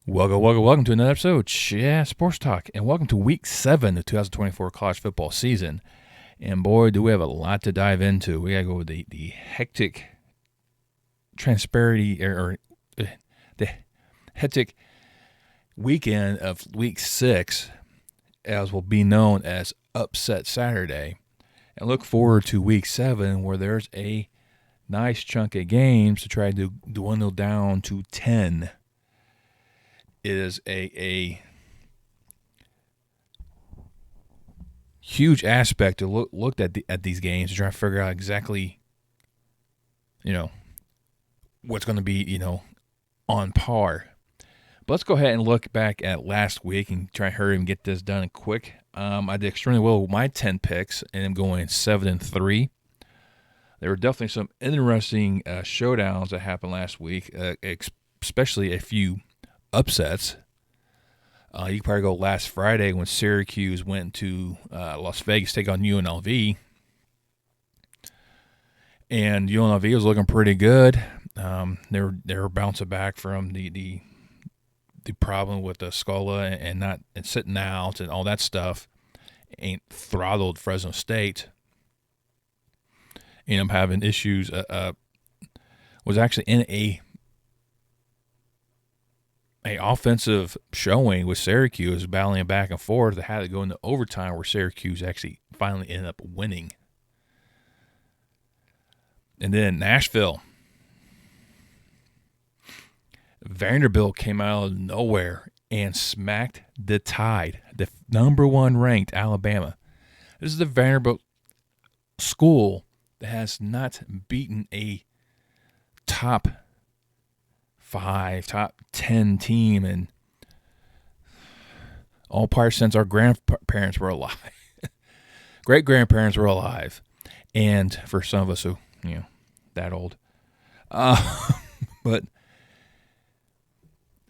Welcome to another episode, Sports Talk, and welcome to Week 7 of 2024 college football season. And boy, do we have a lot to dive into. We got to go with the hectic the hectic weekend of Week 6, as will be known as Upset Saturday, and look forward to Week 7, where there's a nice chunk of games to try to dwindle down to 10. It is a huge aspect to look at these games to try to figure out exactly, what's going to be, on par. But let's go ahead and look back at last week and try to hurry and get this done quick. I did extremely well with my 10 picks, and I'm going 7-3. There were definitely some interesting showdowns that happened last week, especially a few upsets. You could probably go last Friday when Syracuse went to Las Vegas to take on UNLV. And UNLV was looking pretty good. They were bouncing back from the problem with the Scola and sitting out and all that stuff. Ain't throttled Fresno State. Ended up having issues. Was actually in a offensive showing with Syracuse, battling back and forth. They had to go into overtime, where Syracuse actually finally ended up winning. And then Nashville. Vanderbilt came out of nowhere and smacked the Tide, the number 1 ranked Alabama. This is the Vanderbilt school that has not beaten a top 5, top 10 team, and all probably since our grandparents were alive. Great-grandparents were alive. And for some of us who, that old. But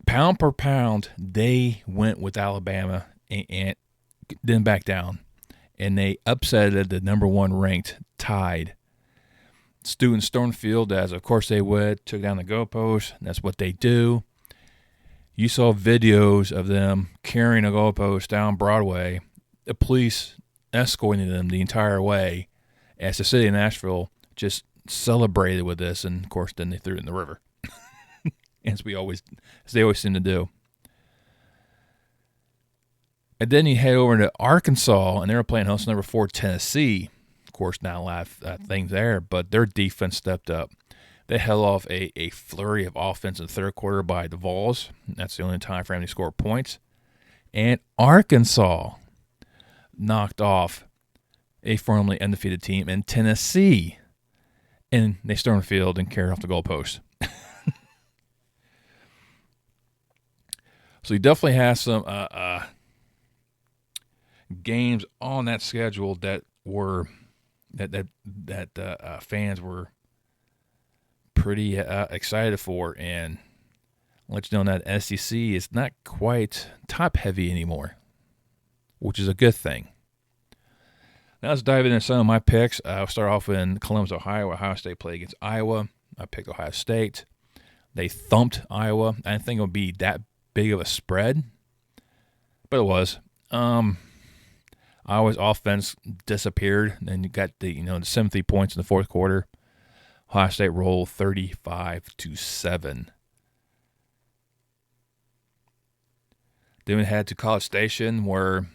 pound per pound, they went with Alabama and didn't back down. And they upsetted the number 1 ranked Tide. Student Stormfield, as of course they would, took down the goalpost. That's what they do. You saw videos of them carrying a goalpost down Broadway, the police escorting them the entire way, as the city of Nashville just celebrated with this, and of course then they threw it in the river, as they always seem to do. And then you head over to Arkansas, and they were playing host number 4 Tennessee. Of course, not a lot of things there, but their defense stepped up. They held off a flurry of offense in the third quarter by the Vols. That's the only time for them to score points. And Arkansas knocked off a formerly undefeated team in Tennessee. And they stormed the field and carried off the goalpost. So he definitely has some games on that schedule that were that fans were pretty excited for, and I'll let you know that SEC is not quite top heavy anymore, which is a good thing. Now let's dive into some of my picks. I'll start off in Columbus, Ohio. Ohio State played against Iowa. I picked Ohio State. They thumped Iowa. I didn't think it would be that big of a spread, but it was. Iowa's offense disappeared, and you got the 73 points in the fourth quarter. Ohio State rolled 35-7. Then we head to College Station, where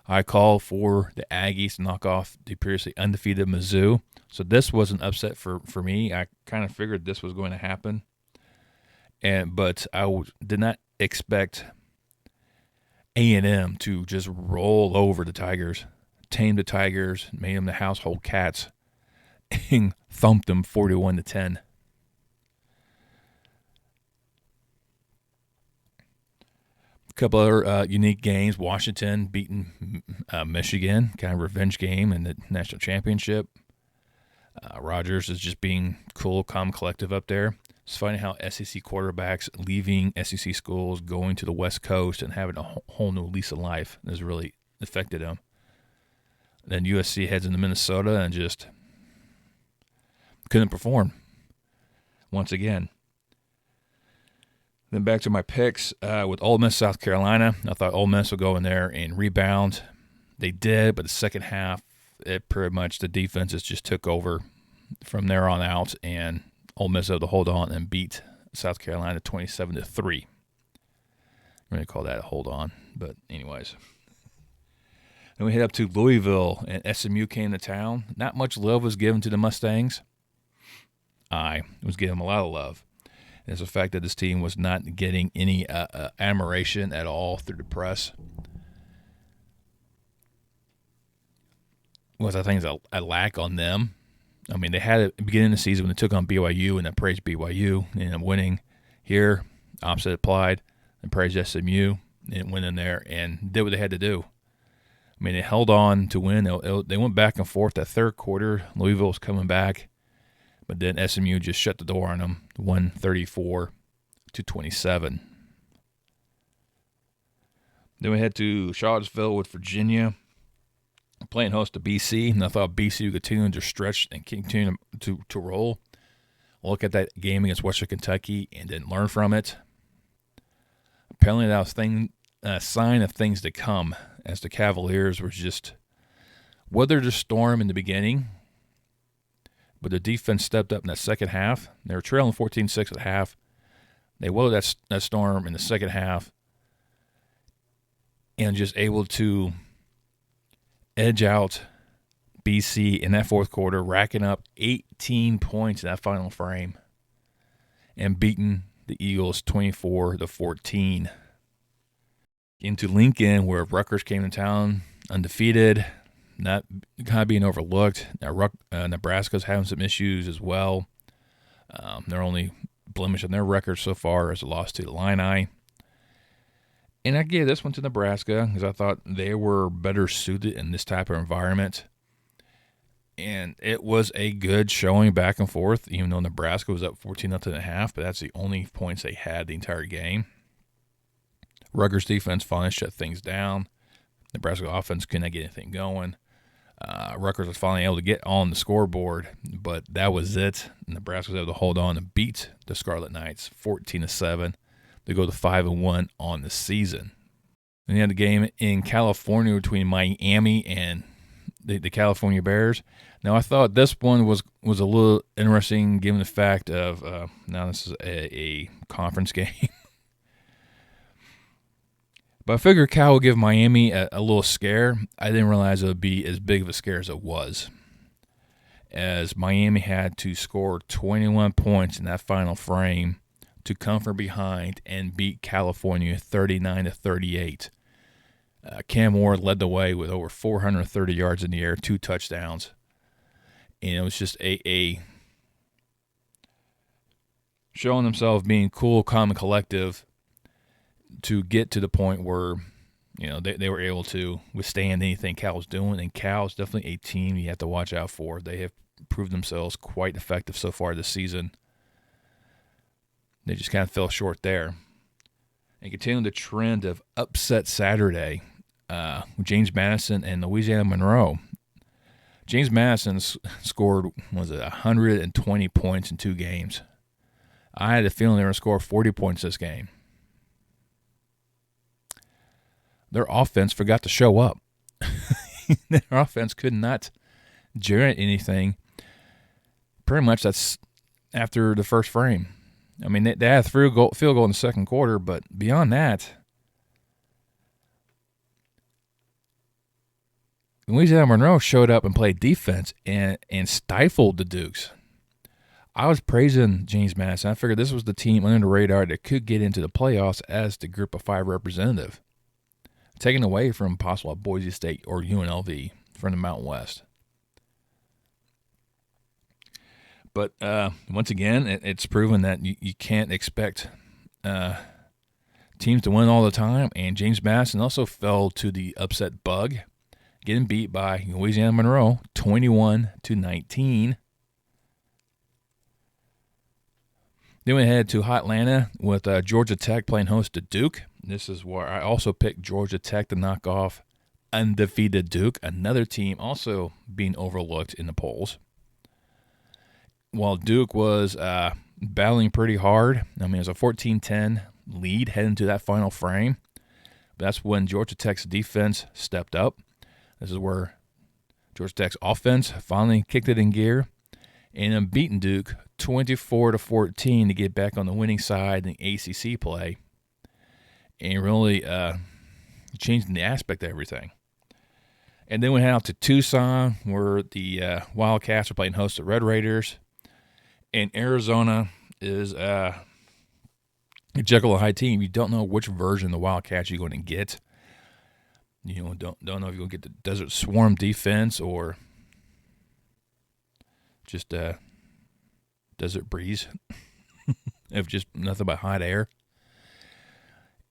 I called for the Aggies to knock off the previously undefeated Mizzou. So this was an upset for me. I kind of figured this was going to happen, but I did not expect A&M to just roll over the Tigers, tame the Tigers, made them the household cats, and thumped them 41-10. A couple other unique games. Washington beating Michigan, kind of revenge game in the national championship. Rogers is just being cool, calm, collective up there. It's funny how SEC quarterbacks leaving SEC schools, going to the West Coast, and having a whole new lease of life has really affected them. Then USC heads into Minnesota and just couldn't perform once again. Then back to my picks with Ole Miss, South Carolina. I thought Ole Miss would go in there and rebound. They did, but the second half, it pretty much the defenses just took over from there on out, and Ole Miss had to hold on and beat South Carolina 27-3. I'm going to call that a hold on, but anyways. Then we head up to Louisville, and SMU came to town. Not much love was given to the Mustangs. I was giving them a lot of love. And it's the fact that this team was not getting any admiration at all through the press. Was I think is a lack on them. I mean, they had it at the beginning of the season when they took on BYU and then praised BYU and ended up winning. Here, opposite applied and praised SMU and went in there and did what they had to do. I mean, they held on to win. They went back and forth that third quarter. Louisville was coming back, but then SMU just shut the door on them, 134-27. Then we head to Charlottesville with Virginia, playing host to BC, and I thought BC would continue to stretch and continue to roll. Look at that game against Western Kentucky and didn't learn from it. Apparently that was a sign of things to come, as the Cavaliers were just weathered the storm in the beginning, but the defense stepped up in that second half. They were trailing 14-6 at half. They weathered that storm in the second half and just able to edge out BC in that fourth quarter, racking up 18 points in that final frame and beating the Eagles 24-14. Into Lincoln, where Rutgers came to town, undefeated, not kind of being overlooked. Now, Nebraska's having some issues as well. Their only blemish on their record so far is a loss to the Illini. And I gave this one to Nebraska because I thought they were better suited in this type of environment. And it was a good showing back and forth, even though Nebraska was up 14-0.5, but that's the only points they had the entire game. Rutgers defense finally shut things down. Nebraska offense couldn't get anything going. Rutgers was finally able to get on the scoreboard, but that was it. Nebraska was able to hold on and beat the Scarlet Knights 14-7. They go to 5-1 on the season. Then you had the game in California between Miami and the California Bears. Now, I thought this one was a little interesting given the fact of now this is a conference game. But I figured Cal would give Miami a little scare. I didn't realize it would be as big of a scare as it was, as Miami had to score 21 points in that final frame to come from behind and beat California 39-38. Cam Ward led the way with over 430 yards in the air, 2 touchdowns. And it was just a showing themselves being cool, calm, and collective to get to the point where, you know, they were able to withstand anything Cal was doing. And Cal is definitely a team you have to watch out for. They have proved themselves quite effective so far this season. They just kind of fell short there. And continuing the trend of upset Saturday with James Maidson and UL-Monroe. James Maidson scored, 120 points in 2 games. I had a feeling they were going to score 40 points this game. Their offense forgot to show up. Their offense could not generate anything. Pretty much that's after the first frame. I mean, they had a field goal in the second quarter, but beyond that, UL-Monroe showed up and played defense and stifled the Dukes. I was praising James Maidson. I figured this was the team under the radar that could get into the playoffs as the Group of 5 representative, taken away from possible Boise State or UNLV from the Mountain West. But once again, it's proven that you can't expect teams to win all the time. And James Maidson also fell to the upset bug, getting beat by UL-Monroe 21-19. Then we head to Atlanta with Georgia Tech playing host to Duke. This is where I also picked Georgia Tech to knock off undefeated Duke, another team also being overlooked in the polls. While Duke was battling pretty hard, I mean, it was a 14-10 lead heading to that final frame. But that's when Georgia Tech's defense stepped up. This is where Georgia Tech's offense finally kicked it in gear and then beaten Duke 24-14 to get back on the winning side in the ACC play, and really changing the aspect of everything. And then we head out to Tucson, where the Wildcats are playing host to Red Raiders, and Arizona is a Jekyll and Hyde team. You don't know which version of the Wildcats you're going to get. You know, don't know if you're going to get the Desert Swarm defense or just Desert Breeze, if just nothing but hot air.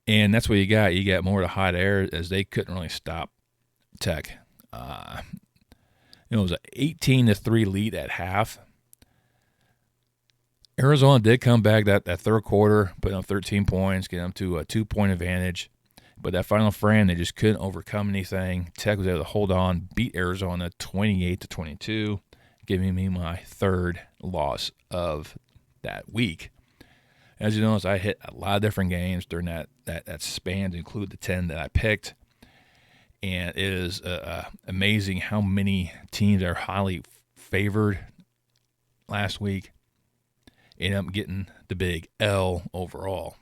And that's what you got. You got more of the hot air, as they couldn't really stop Tech. It was an 18-3 lead at half. Arizona did come back that third quarter, put up 13 points, get them to a 2-point advantage. But that final frame, they just couldn't overcome anything. Tech was able to hold on, beat Arizona 28-22, giving me my third loss of that week. As you notice, I hit a lot of different games during that span to include the 10 that I picked. And it is amazing how many teams are highly favored last week end up getting the big L overall.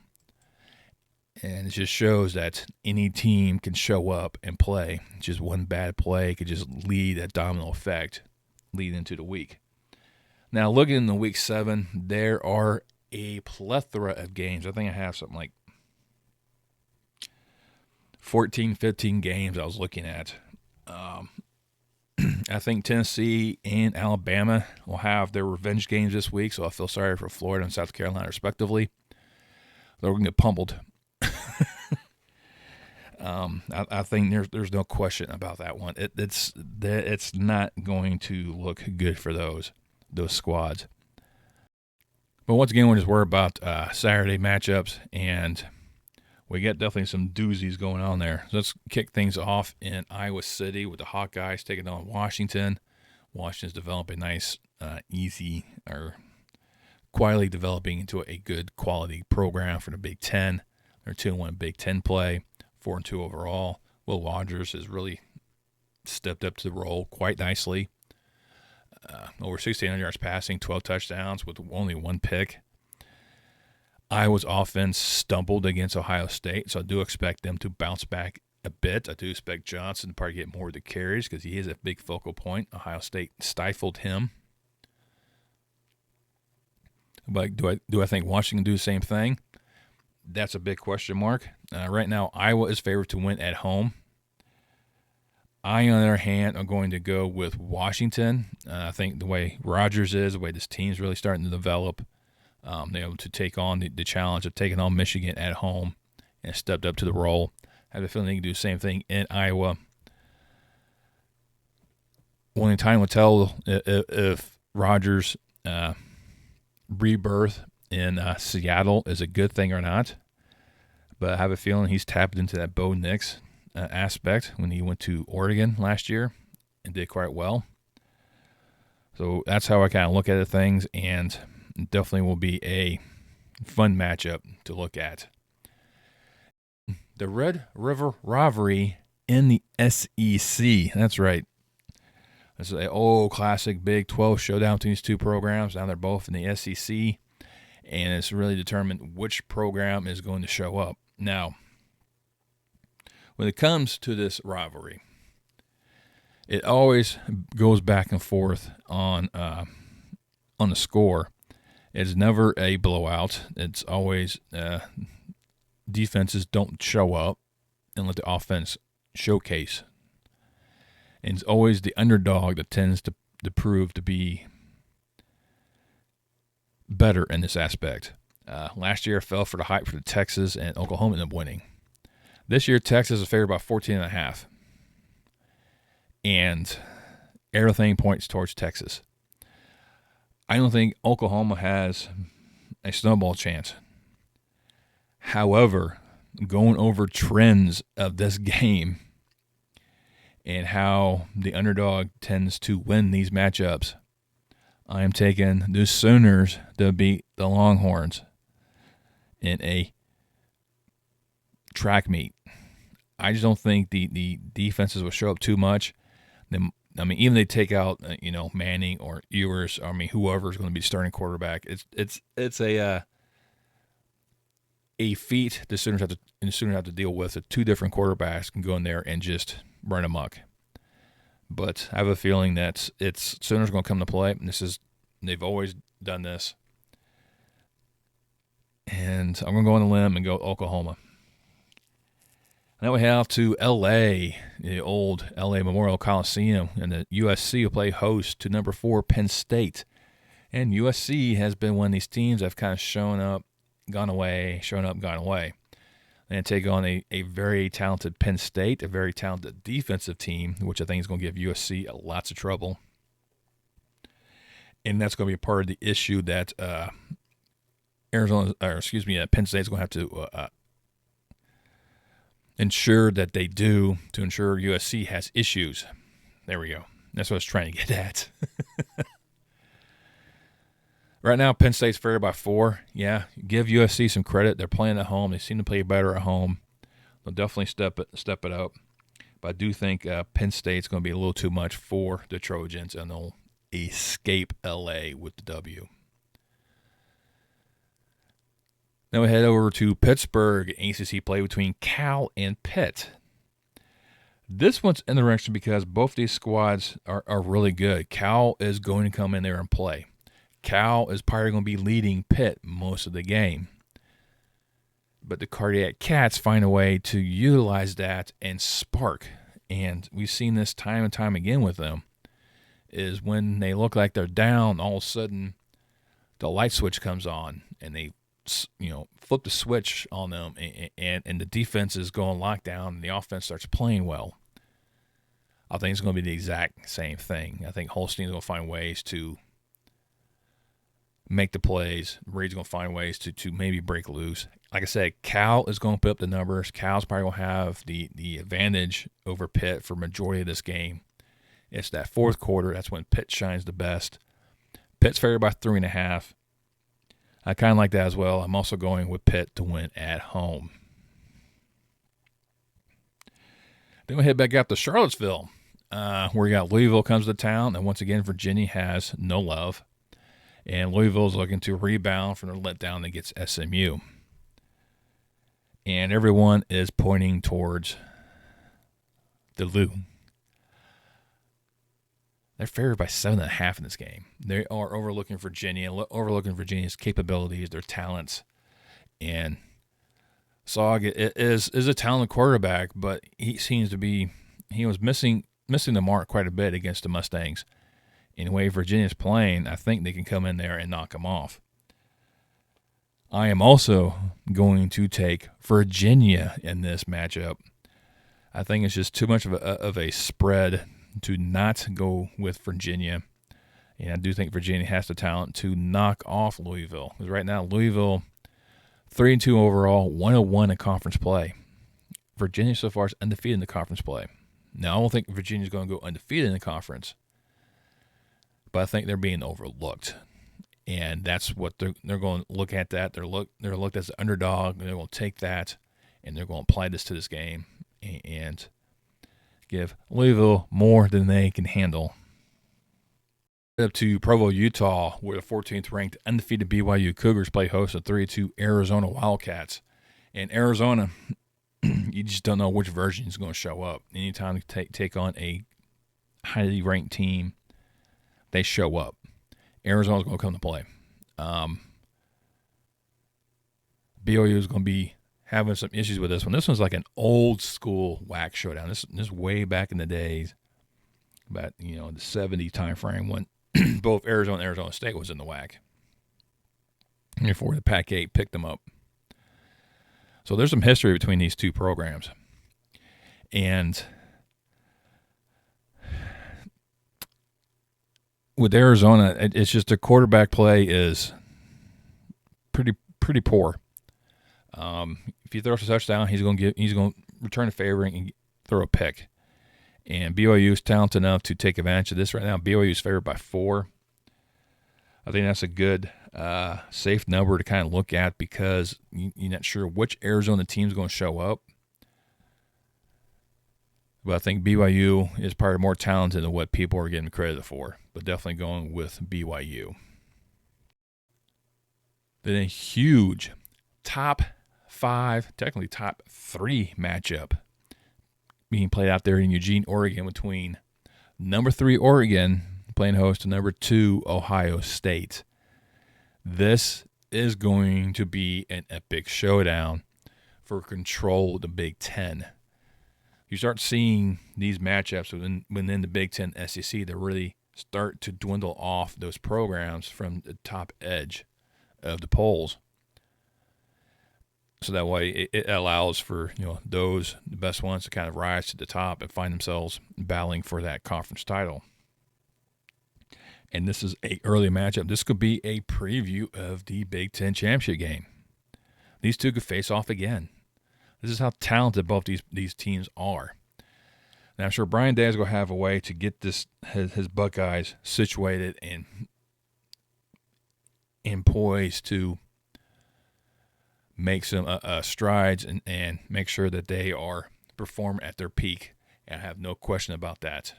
And it just shows that any team can show up and play. Just one bad play could just lead a domino effect leading into the week. Now, looking in the week 7, there are a plethora of games. I think I have something like 14, 15 games I was looking at. I think Tennessee and Alabama will have their revenge games this week, so I feel sorry for Florida and South Carolina, respectively. They're going to get pummeled. I think there's no question about that one. It's not going to look good for those squads. But once again, we'll just worry about Saturday matchups, and we got definitely some doozies going on there. So let's kick things off in Iowa City with the Hawkeyes taking on Washington. Washington's developing nice, quietly developing into a good quality program for the Big Ten. They're 2-1 Big Ten play, 4-2 overall. Will Rogers has really stepped up to the role quite nicely. Over 1,600 yards passing, 12 touchdowns with only one pick. Iowa's offense stumbled against Ohio State, so I do expect them to bounce back a bit. I do expect Johnson to probably get more of the carries because he is a big focal point. Ohio State stifled him. But do I think Washington can do the same thing? That's a big question mark. Right now, Iowa is favored to win at home. I, on the other hand, am going to go with Washington. I think the way Rodgers is, the way this team's really starting to develop, they're able to take on the challenge of taking on Michigan at home and stepped up to the role. I have a feeling they can do the same thing in Iowa. Only time will tell if Rodgers' rebirth in Seattle is a good thing or not. But I have a feeling he's tapped into that Bo Nix aspect when he went to Oregon last year and did quite well. So that's how I kind of look at things, and definitely will be a fun matchup to look at. The Red River Rivalry in the SEC. That's right. This is an old classic Big 12 showdown between these two programs. Now they're both in the SEC, and it's really determined which program is going to show up. Now, when it comes to this rivalry, it always goes back and forth on the score. It's never a blowout. It's always defenses don't show up and let the offense showcase. And it's always the underdog that tends to prove to be better in this aspect. Last year fell for the hype for the Texas, and Oklahoma ended up winning. This year, Texas is favored by 14.5. And everything points towards Texas. I don't think Oklahoma has a snowball chance. However, going over trends of this game and how the underdog tends to win these matchups, I am taking the Sooners to beat the Longhorns in a track meet. I just don't think the defenses will show up too much. Even they take out Manning or Ewers. Whoever's going to be starting quarterback. It's a feat the Sooners have to deal with. That two different quarterbacks can go in there and just run amok. But I have a feeling that Sooners going to come to play. And they've always done this. And I'm going to go on a limb and go Oklahoma. Now we have to L.A., the old L.A. Memorial Coliseum, and the USC will play host to number 4 Penn State. And USC has been one of these teams that have kind of shown up, gone away, shown up, gone away. And take on a very talented Penn State, a very talented defensive team, which I think is going to give USC lots of trouble. And that's going to be a part of the issue that Penn State is going to have to ensure that they do to ensure USC has issues. There we go. That's what I was trying to get at. Right now, Penn State's favored by 4. Yeah, give USC some credit. They're playing at home. They seem to play better at home. They'll definitely step it up. But I do think Penn State's going to be a little too much for the Trojans, and they'll escape L.A. with the W. Now we head over to Pittsburgh, ACC play between Cal and Pitt. This one's interesting because both these squads are really good. Cal is going to come in there and play. Cal is probably going to be leading Pitt most of the game. But the Cardiac Cats find a way to utilize that and spark. And we've seen this time and time again with them, is when they look like they're down, all of a sudden the light switch comes on and they flip the switch on them, and the defense is going lockdown, and the offense starts playing well. I think it's going to be the exact same thing. I think Holstein's going to find ways to make the plays. Reed's going to find ways to maybe break loose. Like I said, Cal is going to put up the numbers. Cal's probably going to have the advantage over Pitt for majority of this game. It's that fourth quarter. That's when Pitt shines the best. Pitt's favored by 3.5. I kind of like that as well. I'm also going with Pitt to win at home. Then we head back out to Charlottesville, where we got Louisville comes to town, and once again, Virginia has no love. And Louisville's looking to rebound from the letdown against SMU. And everyone is pointing towards the Lou. They're favored by 7.5 in this game. They are overlooking Virginia's capabilities, their talents. And Sog is a talented quarterback, but he was missing the mark quite a bit against the Mustangs. In the way Virginia's playing, I think they can come in there and knock them off. I am also going to take Virginia in this matchup. I think it's just too much of a spread to not go with Virginia. And I do think Virginia has the talent to knock off Louisville. Because right now, Louisville, 3-2 overall, 101 in conference play. Virginia so far is undefeated in the conference play. Now, I don't think Virginia's going to go undefeated in the conference, but I think they're being overlooked. And that's what they're going to look at that. They're looked as an underdog, and they're going to take that, and they're going to apply this to this game and give Louisville more than they can handle. Up to Provo, Utah, where the 14th ranked undefeated BYU Cougars play host to 3-2 Arizona Wildcats. And Arizona, you just don't know which version is going to show up. Anytime you take on a highly ranked team, they show up. Arizona's going to come to play. BYU is going to be having some issues with this one. This one's like an old school WAC showdown. This way back in the days, about the 70 time frame when both Arizona and Arizona State was in the WAC. Before the Pac-8 picked them up. So there's some history between these two programs. And with Arizona, it's just the quarterback play is pretty poor. If he throws a touchdown, he's going to return a favor and throw a pick. And BYU is talented enough to take advantage of this right now. BYU is favored by 4. I think that's a good safe number to kind of look at because you're not sure which Arizona team's going to show up. But I think BYU is probably more talented than what people are getting credit for. But definitely going with BYU. Then a huge top 5, technically top 3 matchup being played out there in Eugene, Oregon, between number 3 Oregon playing host to number 2 Ohio State. This is going to be an epic showdown for control of the Big Ten. You start seeing these matchups within the Big Ten SEC that really start to dwindle off those programs from the top edge of the polls. So that way it allows for the best ones to kind of rise to the top and find themselves battling for that conference title. And this is an early matchup. This could be a preview of the Big Ten championship game. These two could face off again. This is how talented both these teams are. Now, I'm sure Brian Day is going to have a way to get his Buckeyes situated and poised to make some strides and make sure that they are perform at their peak. And I have no question about that.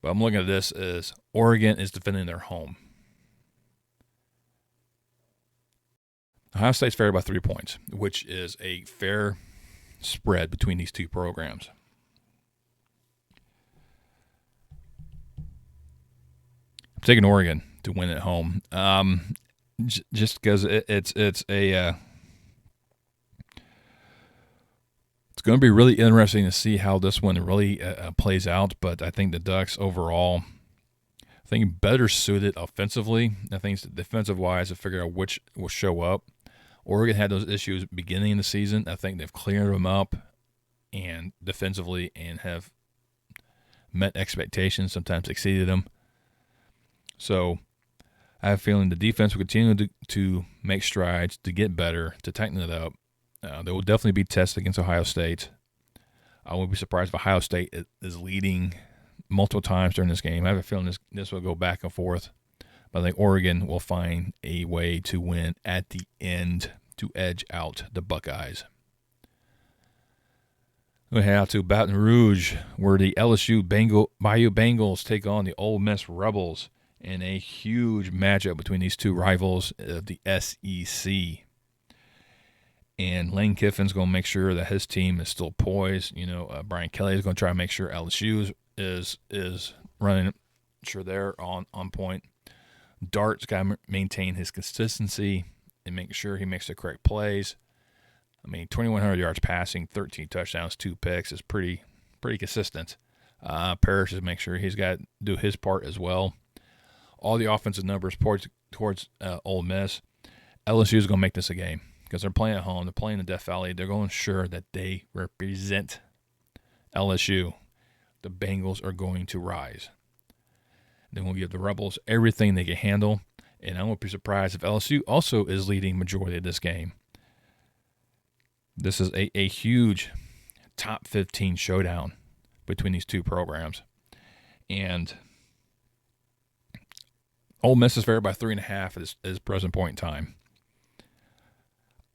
But I'm looking at this as Oregon is defending their home. Ohio State's favored by 3 points, which is a fair spread between these two programs. I'm taking Oregon to win at home, just because it's going to be really interesting to see how this one really plays out. But I think the Ducks overall, better suited offensively. I think defensive-wise to figure out which will show up. Oregon had those issues beginning of the season. I think they've cleared them up and defensively and have met expectations, sometimes exceeded them. So I have a feeling the defense will continue to make strides, to get better, to tighten it up. They will definitely be tested against Ohio State. I won't be surprised if Ohio State is leading multiple times during this game. I have a feeling this will go back and forth. But I think Oregon will find a way to win at the end to edge out the Buckeyes. We head out to Baton Rouge, where the LSU Bayou Bengals take on the Ole Miss Rebels in a huge matchup between these two rivals of the SEC. And Lane Kiffin's going to make sure that his team is still poised. Brian Kelly is going to try to make sure LSU is running, sure they're on point. Dart's got to maintain his consistency and make sure he makes the correct plays. 2,100 yards passing, 13 touchdowns, 2 picks is pretty consistent. Parrish is make sure he's got to do his part as well. All the offensive numbers towards Ole Miss. LSU is going to make this a game because they're playing at home. They're playing in Death Valley. They're going to ensure that they represent LSU. The Bengals are going to rise. Then we'll give the Rebels everything they can handle, and I won't be surprised if LSU also is leading majority of this game. This is a huge top 15 showdown between these two programs. And Ole Miss is favored by 3.5 at this present point in time.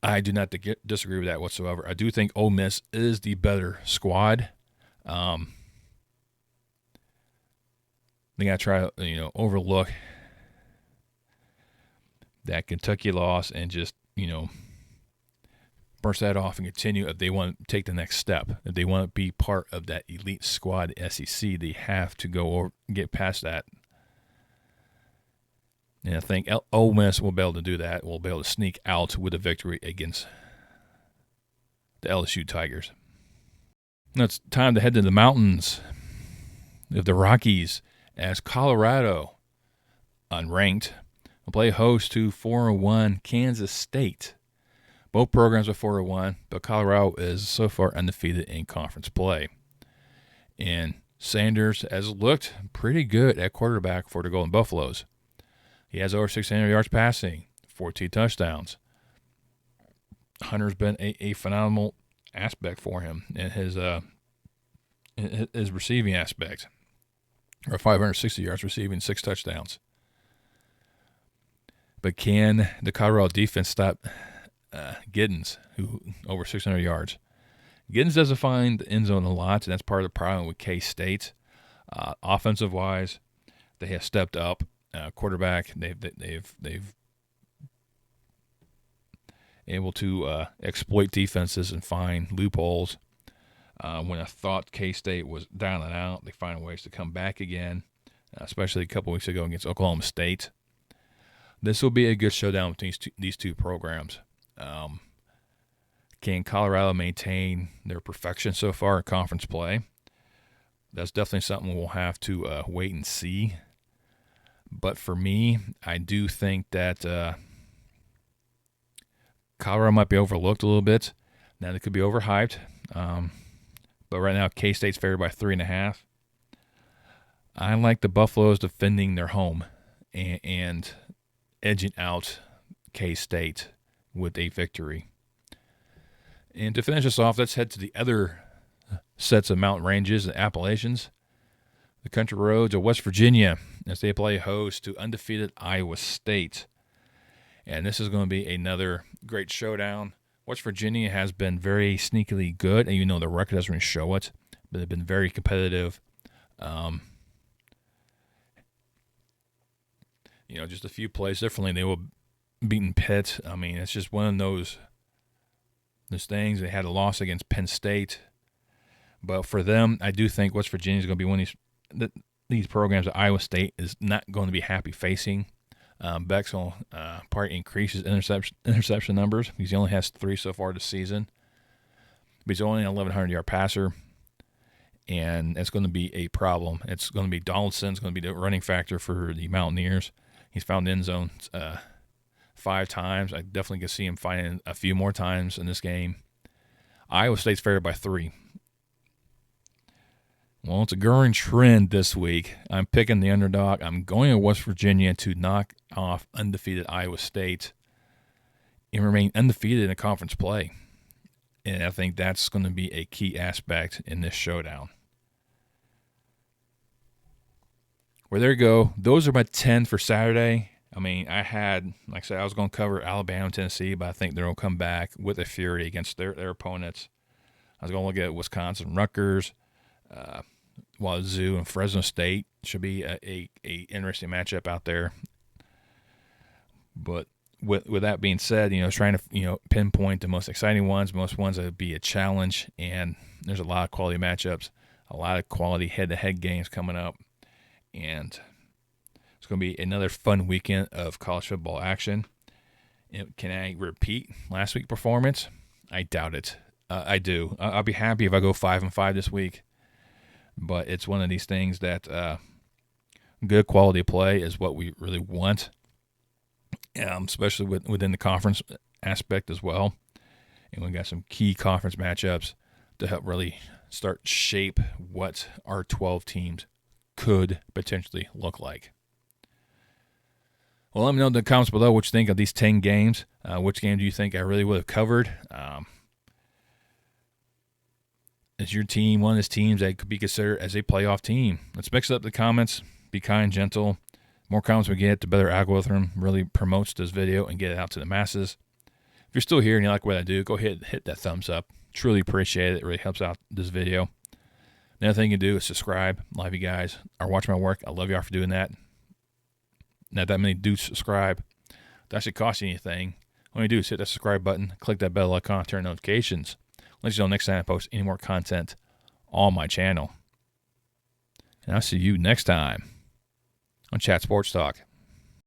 I do not disagree with that whatsoever. I do think Ole Miss is the better squad. They got to try to, overlook that Kentucky loss and just, burst that off and continue if they want to take the next step. If they want to be part of that elite squad SEC, they have to go over, get past that. And I think Ole Miss will be able to do that. Will be able to sneak out with a victory against the LSU Tigers. Now it's time to head to the mountains of the Rockies as Colorado, unranked, will play host to 4-1 Kansas State. Both programs are 4-1, but Colorado is so far undefeated in conference play. And Sanders has looked pretty good at quarterback for the Golden Buffaloes. He has over 600 yards passing, 14 touchdowns. Hunter's been a phenomenal aspect for him in his receiving aspect. Or 560 yards receiving, 6 touchdowns. But can the Colorado defense stop Giddens, who over 600 yards? Giddens doesn't find the end zone a lot, and that's part of the problem with K-State. Offensive-wise, they have stepped up. Quarterback, they've able to exploit defenses and find loopholes. When I thought K-State was down and out, they find ways to come back again, especially a couple weeks ago against Oklahoma State. This will be a good showdown between these two programs. Can Colorado maintain their perfection so far in conference play? That's definitely something we'll have to wait and see. But for me, I do think that Colorado might be overlooked a little bit. Now, they could be overhyped. But right now, K-State's favored by 3.5. I like the Buffaloes defending their home and edging out K-State with a victory. And to finish us off, let's head to the other sets of mountain ranges and Appalachians. The country roads of West Virginia as they play host to undefeated Iowa State. And this is going to be another great showdown. West Virginia has been very sneakily good, and you know the record doesn't really show it, but they've been very competitive. Just a few plays differently. They will beaten Pitt. I mean, it's just one of those things. They had a loss against Penn State. But for them, I do think West Virginia is going to be one of these programs that Iowa State is not going to be happy facing. Beck's will probably increase his interception numbers because he only has 3 so far this season. But he's only an 1,100-yard passer, and that's going to be a problem. It's going to be Donaldson's going to be the running factor for the Mountaineers. He's found the end zone 5 times. I definitely can see him finding a few more times in this game. Iowa State's favored by 3. Well, it's a growing trend this week. I'm picking the underdog. I'm going to West Virginia to knock off undefeated Iowa State and remain undefeated in the conference play. And I think that's going to be a key aspect in this showdown. Well, there you go. Those are my 10 for Saturday. I mean, I was going to cover Alabama and Tennessee, but I think they're going to come back with a fury against their opponents. I was going to look at Wisconsin, Rutgers, Wazoo, and Fresno State. Should be a interesting matchup out there. But with that being said, trying to pinpoint the most exciting ones, most ones that would be a challenge, and there's a lot of quality matchups, a lot of quality head-to-head games coming up, and it's going to be another fun weekend of college football action. Can I repeat last week's performance? I doubt it. I do. I'll be happy if I go 5-5 this week, but it's one of these things that good quality play is what we really want, especially within the conference aspect as well. And we got some key conference matchups to help really start shape what our 12 teams could potentially look like. Well, let me know in the comments below what you think of these 10 games. Which game do you think I really would have covered? Is your team one of those teams that could be considered as a playoff team? Let's mix up the comments. Be kind, gentle. The more comments we get, the better algorithm really promotes this video and get it out to the masses. If you're still here and you like what I do, go ahead and hit that thumbs up. Truly appreciate it. It really helps out this video. Another thing you can do is subscribe. A lot of you guys are watching my work. I love y'all for doing that. Not that many do subscribe. It doesn't cost you anything. All you do is hit that subscribe button, click that bell icon, turn notifications. Let you know next time I post any more content on my channel. And I'll see you next time on Chat Sports Talk.